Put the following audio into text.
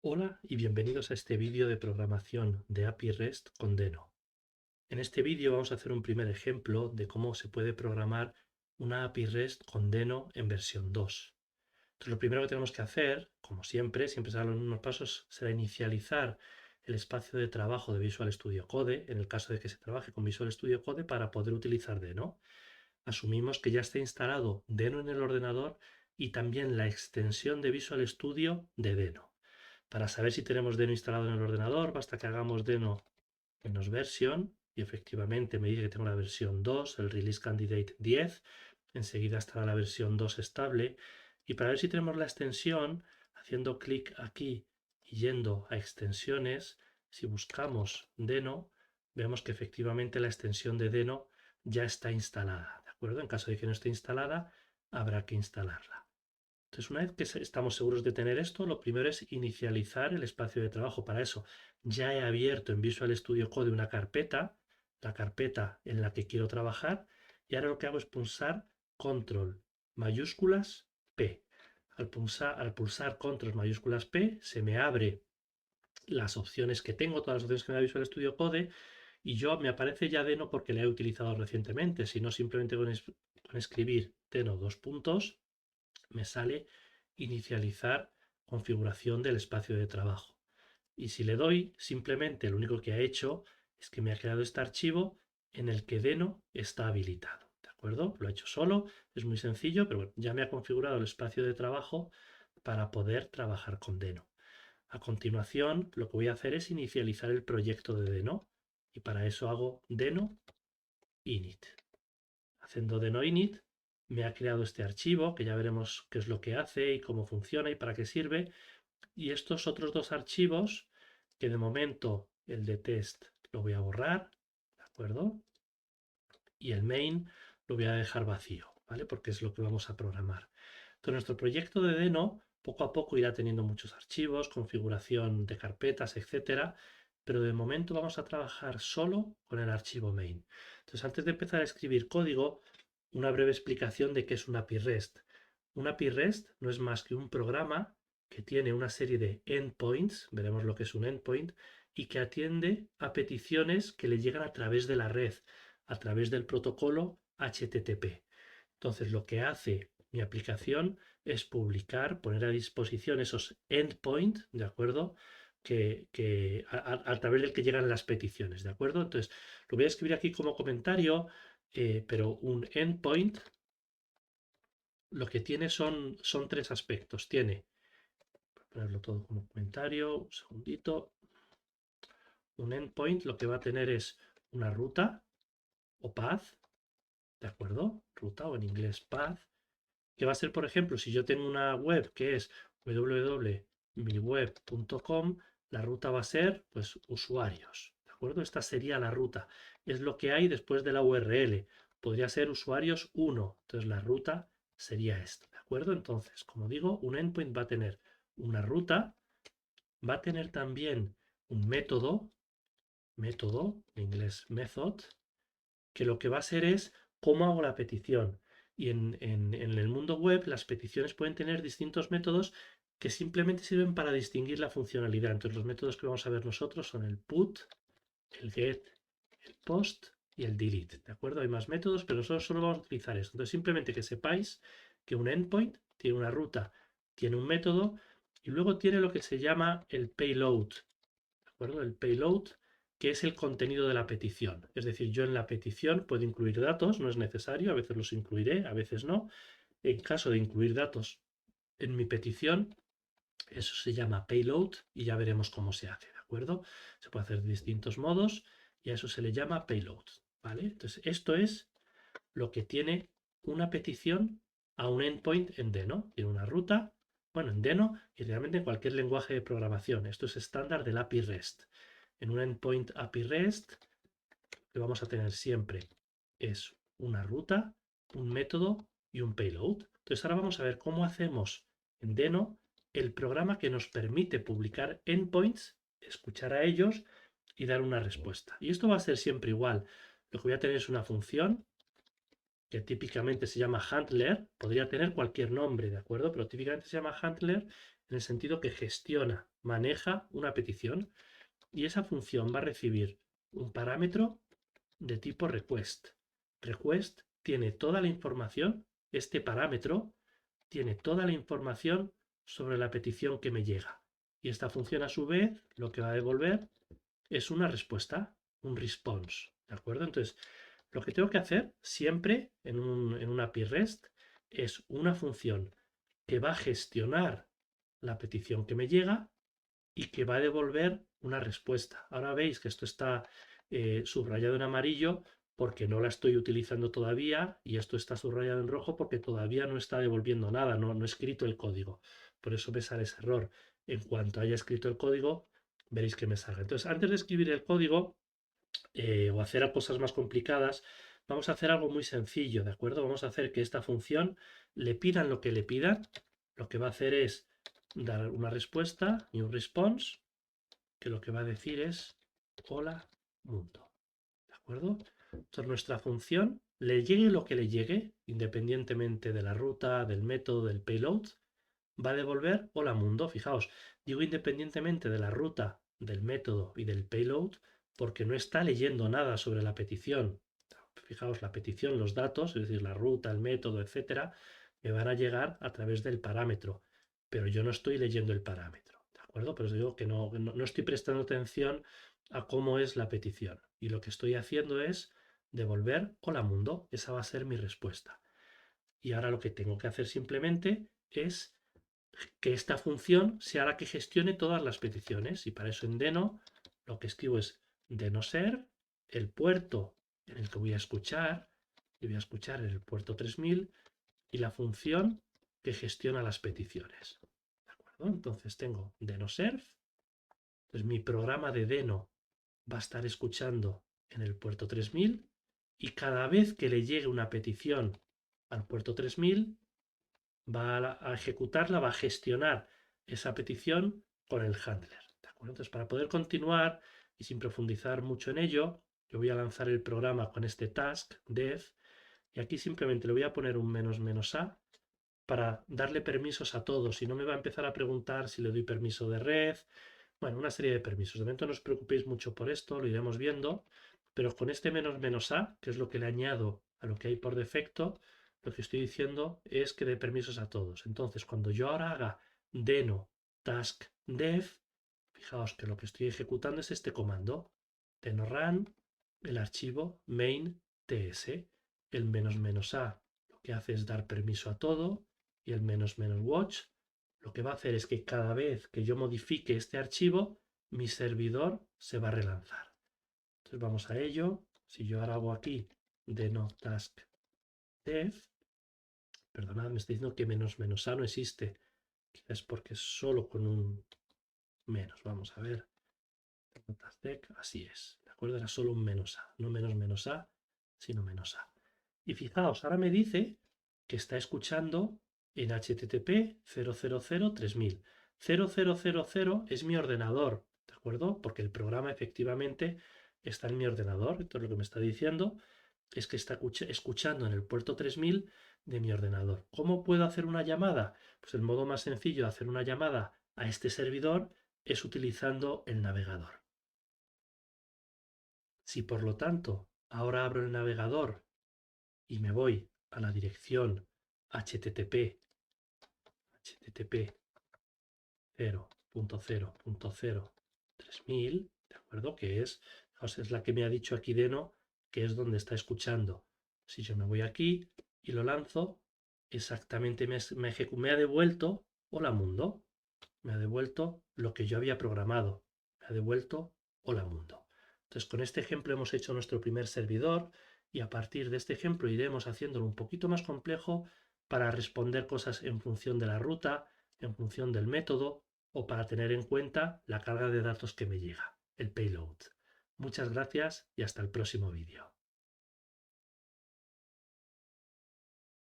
Hola y bienvenidos a este vídeo de programación de API REST con Deno. En este vídeo vamos a hacer un primer ejemplo de cómo se puede programar una API REST con Deno en versión 2. Entonces, lo primero que tenemos que hacer, como siempre serán los mismos pasos, será inicializar el espacio de trabajo de Visual Studio Code, en el caso de que se trabaje con Visual Studio Code, para poder utilizar Deno. Asumimos que ya está instalado Deno en el ordenador y también la extensión de Visual Studio de Deno. Para saber si tenemos Deno instalado en el ordenador, basta que hagamos Deno menos version y efectivamente me dice que tengo la versión 2, el release candidate 10. Enseguida estará la versión 2 estable. Y para ver si tenemos la extensión, haciendo clic aquí y yendo a extensiones, si buscamos Deno, vemos que efectivamente la extensión de Deno ya está instalada. ¿De acuerdo? En caso de que no esté instalada, habrá que instalarla. Entonces, una vez que estamos seguros de tener esto, lo primero es inicializar el espacio de trabajo. Para eso, ya he abierto en Visual Studio Code una carpeta, la carpeta en la que quiero trabajar, y ahora lo que hago es pulsar Control mayúsculas P. Al pulsar Control mayúsculas P, se me abre las opciones que tengo, todas las opciones que me da Visual Studio Code, y me aparece ya Deno porque la he utilizado recientemente. Si no, simplemente con escribir Deno dos puntos me sale inicializar configuración del espacio de trabajo. Y si le doy, simplemente lo único que ha hecho es que me ha creado este archivo en el que Deno está habilitado. ¿De acuerdo? Lo ha hecho solo, es muy sencillo, pero bueno, ya me ha configurado el espacio de trabajo para poder trabajar con Deno. A continuación, lo que voy a hacer es inicializar el proyecto de Deno y para eso hago Deno init. Haciendo deno init, me ha creado este archivo, que ya veremos qué es lo que hace y cómo funciona y para qué sirve. Y estos otros dos archivos, que de momento el de test lo voy a borrar, ¿de acuerdo? Y el main lo voy a dejar vacío, ¿vale? Porque es lo que vamos a programar. Entonces, nuestro proyecto de Deno poco a poco irá teniendo muchos archivos, configuración de carpetas, etcétera, pero de momento vamos a trabajar solo con el archivo main. Entonces, antes de empezar a escribir código, una breve explicación de qué es una API REST. Una API REST no es más que un programa que tiene una serie de endpoints, veremos lo que es un endpoint, y que atiende a peticiones que le llegan a través de la red, a través del protocolo HTTP. Entonces, lo que hace mi aplicación es publicar, poner a disposición esos endpoints, ¿de acuerdo? A través del que llegan las peticiones, ¿de acuerdo? Entonces, lo voy a escribir aquí como comentario, pero un endpoint lo que tiene son tres aspectos. Tiene, voy a ponerlo todo como comentario, un segundito. Un endpoint lo que va a tener es una ruta o path, ¿de acuerdo? Ruta o en inglés path, que va a ser, por ejemplo, si yo tengo una web que es www.miweb.com, la ruta va a ser, pues, usuarios, ¿de acuerdo? Esta sería la ruta. Es lo que hay después de la URL. Podría ser usuarios 1, entonces la ruta sería esta, ¿de acuerdo? Entonces, como digo, un endpoint va a tener una ruta, va a tener también un método, en inglés method, que lo que va a ser es cómo hago la petición. Y en el mundo web las peticiones pueden tener distintos métodos que simplemente sirven para distinguir la funcionalidad. Entonces los métodos que vamos a ver nosotros son el put, el get, el post y el delete. ¿De acuerdo? Hay más métodos, pero nosotros solo vamos a utilizar esto. Entonces simplemente que sepáis que un endpoint tiene una ruta, tiene un método y luego tiene lo que se llama el payload. ¿De acuerdo? El payload, que es el contenido de la petición. Es decir, yo en la petición puedo incluir datos, no es necesario, a veces los incluiré, a veces no. En caso de incluir datos en mi petición, eso se llama payload y ya veremos cómo se hace, ¿de acuerdo? Se puede hacer de distintos modos y a eso se le llama payload, ¿vale? Entonces, esto es lo que tiene una petición a un endpoint en Deno. Tiene una ruta, bueno, en Deno y realmente en cualquier lenguaje de programación. Esto es estándar del API REST. En un endpoint API REST, lo que vamos a tener siempre es una ruta, un método y un payload. Entonces ahora vamos a ver cómo hacemos en Deno el programa que nos permite publicar endpoints, escuchar a ellos y dar una respuesta. Y esto va a ser siempre igual. Lo que voy a tener es una función que típicamente se llama handler, podría tener cualquier nombre, ¿de acuerdo? Pero típicamente se llama handler en el sentido que gestiona, maneja una petición y esa función va a recibir un parámetro de tipo request. Request tiene toda la información, este parámetro tiene toda la información sobre la petición que me llega. Y esta función a su vez lo que va a devolver es una respuesta, un response, ¿de acuerdo? Entonces, lo que tengo que hacer siempre en una API REST es una función que va a gestionar la petición que me llega y que va a devolver una respuesta. Ahora veis que esto está subrayado en amarillo porque no la estoy utilizando todavía y esto está subrayado en rojo porque todavía no está devolviendo nada, no he escrito el código. Por eso me sale ese error. En cuanto haya escrito el código, veréis que me salga. Entonces, antes de escribir el código o hacer cosas más complicadas, vamos a hacer algo muy sencillo, ¿de acuerdo? Vamos a hacer que esta función le pidan lo que le pidan. Lo que va a hacer es dar una respuesta y un response, que lo que va a decir es hola mundo, ¿de acuerdo? Entonces nuestra función, le llegue lo que le llegue, independientemente de la ruta, del método, del payload, va a devolver hola mundo. Fijaos, digo independientemente de la ruta, del método y del payload, porque no está leyendo nada sobre la petición. Fijaos, la petición, los datos, es decir, la ruta, el método, etcétera, me van a llegar a través del parámetro, pero yo no estoy leyendo el parámetro, ¿de acuerdo? Pero os digo que no estoy prestando atención a cómo es la petición. Y lo que estoy haciendo es devolver hola mundo. Esa va a ser mi respuesta. Y ahora lo que tengo que hacer simplemente es que esta función sea la que gestione todas las peticiones. Y para eso en Deno lo que escribo es denoserv, el puerto en el que voy a escuchar, y voy a escuchar en el puerto 3000, y la función que gestiona las peticiones. ¿De acuerdo? Entonces tengo denoserv, entonces mi programa de Deno va a estar escuchando en el puerto 3000 y cada vez que le llegue una petición al puerto 3000 va a ejecutarla, va a gestionar esa petición con el handler. ¿De acuerdo? Entonces, para poder continuar y sin profundizar mucho en ello, yo voy a lanzar el programa con este task dev y aquí simplemente le voy a poner un menos a para darle permisos a todos y no me va a empezar a preguntar si le doy permiso de red. Bueno, una serie de permisos. De momento no os preocupéis mucho por esto, lo iremos viendo, pero con este menos a, que es lo que le añado a lo que hay por defecto, lo que estoy diciendo es que dé permisos a todos. Entonces, cuando yo ahora haga deno task dev, fijaos que lo que estoy ejecutando es este comando, deno run, el archivo main ts, el menos a lo que hace es dar permiso a todo y el menos watch lo que va a hacer es que cada vez que yo modifique este archivo, mi servidor se va a relanzar. Entonces vamos a ello. Si yo ahora hago aquí deno task dev, perdonad, me está diciendo que menos a no existe. Quizás es porque es solo con un menos. Vamos a ver. Task dev, así es. ¿De acuerdo? Era solo un menos a. No menos a, sino menos a. Y fijaos, ahora me dice que está escuchando en HTTP 0003000. 0000 es mi ordenador, ¿de acuerdo? Porque el programa efectivamente está en mi ordenador. Entonces lo que me está diciendo es que está escuchando en el puerto 3000 de mi ordenador. ¿Cómo puedo hacer una llamada? Pues el modo más sencillo de hacer una llamada a este servidor es utilizando el navegador. Si por lo tanto ahora abro el navegador y me voy a la dirección http 0.0.0.3000, ¿de acuerdo? Que es la que me ha dicho aquí Deno, que es donde está escuchando. Si yo me voy aquí y lo lanzo, exactamente me ha devuelto hola mundo. Me ha devuelto lo que yo había programado. Me ha devuelto hola mundo. Entonces, con este ejemplo hemos hecho nuestro primer servidor y a partir de este ejemplo iremos haciéndolo un poquito más complejo para responder cosas en función de la ruta, en función del método o para tener en cuenta la carga de datos que me llega, el payload. Muchas gracias y hasta el próximo vídeo.